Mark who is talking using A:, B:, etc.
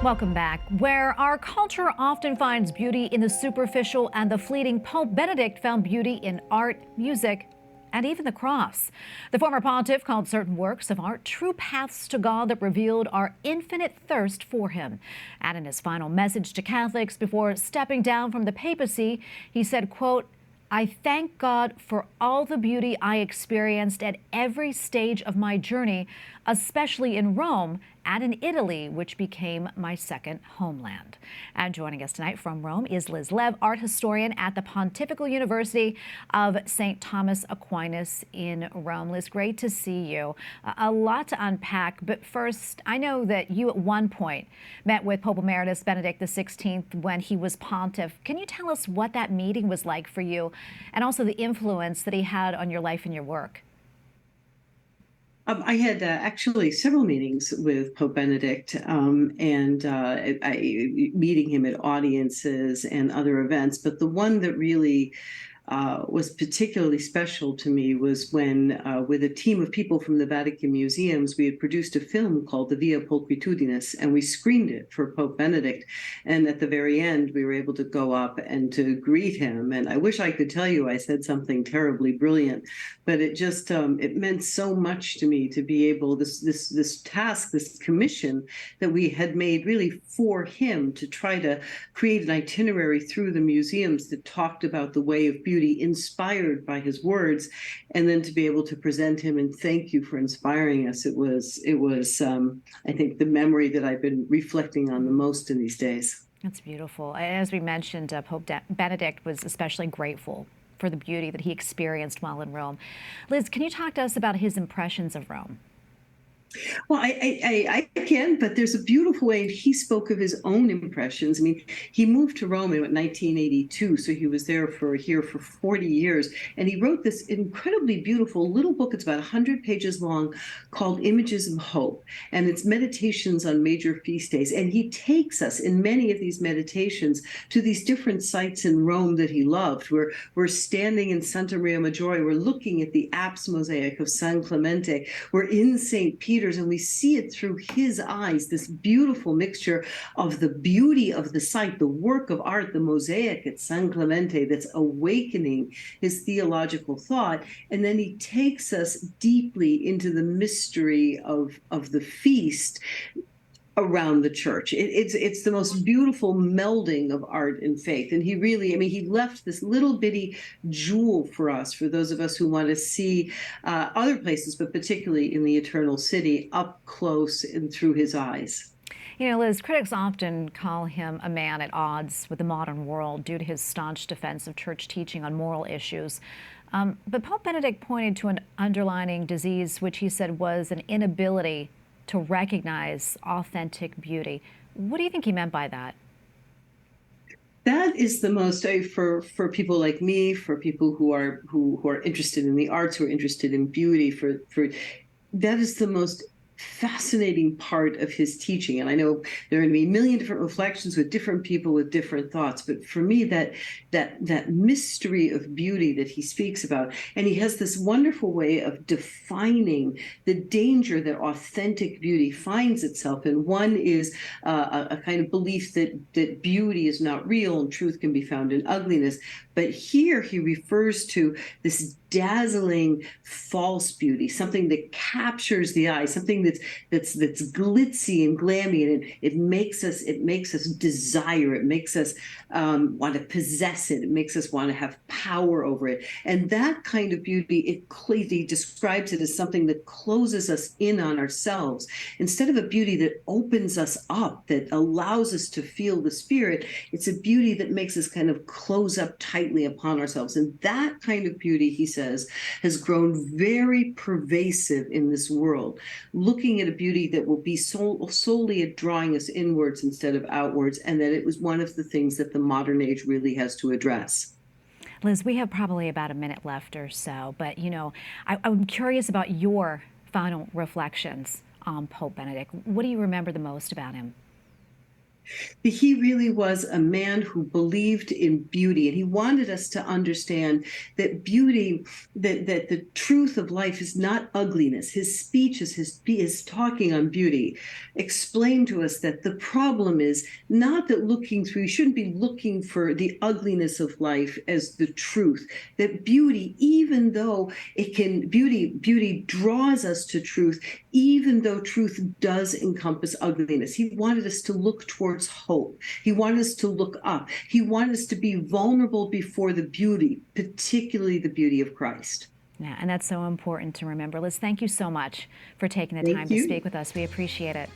A: Welcome back. Where our culture often finds beauty in the superficial and the fleeting, Pope Benedict found beauty in art, music, and even the cross. The former pontiff called certain works of art true paths to God that revealed our infinite thirst for him. And in his final message to Catholics before stepping down from the papacy, he said, quote, "I thank God for all the beauty I experienced at every stage of my journey, especially in Rome and in Italy, which became my second homeland." And joining us tonight from Rome is Liz Lev, art historian at the Pontifical University of St. Thomas Aquinas in Rome. Liz, great to see you. A lot to unpack, but first, I know that you at one point met with Pope Emeritus Benedict XVI when he was pontiff. Can you tell us what that meeting was like for you and also the influence that he had on your life and your work?
B: I had actually several meetings with Pope Benedict, and meeting him at audiences and other events. But the one that really was particularly special to me was when, with a team of people from the Vatican Museums, we had produced a film called The Via Pulchritudinis, and we screened it for Pope Benedict. And at the very end, we were able to go up and to greet him. And I wish I could tell you I said something terribly brilliant, but it just it meant so much to me to be able this task, this commission that we had made really for him to try to create an itinerary through the museums that talked about the way of beauty inspired by his words, and then to be able to present him and thank you for inspiring us. It was I think the memory that I've been reflecting on the most in these days.
A: That's beautiful. As we mentioned, Pope Benedict was especially grateful for the beauty that he experienced while in Rome. Liz, can you talk to us about his impressions of Rome?
B: Well, I can, but there's a beautiful way he spoke of his own impressions. I mean, he moved to Rome in 1982, so he was here for 40 years, and he wrote this incredibly beautiful little book. It's about 100 pages long, called Images of Hope, and it's meditations on major feast days. And he takes us in many of these meditations to these different sites in Rome that he loved. We're standing in Santa Maria Maggiore, we're looking at the apse mosaic of San Clemente, we're in St. Peter's, and we see it through his eyes, this beautiful mixture of the beauty of the site, the work of art, the mosaic at San Clemente that's awakening his theological thought. And then he takes us deeply into the mystery of the feast around the church. It's the most beautiful melding of art and faith. And he really, I mean, he left this little bitty jewel for us, for those of us who want to see other places, but particularly in the Eternal City, up close and through his eyes.
A: You know, Liz, critics often call him a man at odds with the modern world due to his staunch defense of church teaching on moral issues. But Pope Benedict pointed to an underlying disease, which he said was an inability to recognize authentic beauty. What do you think he meant by that?
B: That is the most for people like me, for people who are interested in the arts, who are interested in beauty, for that is the most fascinating part of his teaching. And I know there are going to be a million different reflections with different people with different thoughts, but for me, that mystery of beauty that he speaks about, and he has this wonderful way of defining the danger that authentic beauty finds itself in. One is a kind of belief that beauty is not real and truth can be found in ugliness. But here he refers to this dazzling false beauty, something that captures the eye, something that's glitzy and glammy, and it makes us desire, it makes us want to possess it, it makes us want to have power over it. And that kind of beauty, he describes it as something that closes us in on ourselves instead of a beauty that opens us up, that allows us to feel the Spirit. It's a beauty that makes us kind of close up tightly upon ourselves. And that kind of beauty, he says, has grown very pervasive in this world, looking at a beauty that will be solely at drawing us inwards instead of outwards, and that it was one of the things that the modern age really has to address.
A: Liz, we have probably about a minute left or so, but you know, I'm curious about your final reflections on Pope Benedict. What do you remember the most about him?
B: He really was a man who believed in beauty, and he wanted us to understand that beauty, that the truth of life is not ugliness. His speech is talking on beauty, explained to us that the problem is not that we shouldn't be looking for the ugliness of life as the truth. That beauty, even though beauty draws us to truth, even though truth does encompass ugliness. He wanted us to look towards hope. He wanted us to look up. He wanted us to be vulnerable before the beauty, particularly the beauty of Christ.
A: Yeah, and that's so important to remember. Liz, thank you so much for taking the time
B: Thank
A: to
B: you.
A: speak with us. We appreciate it.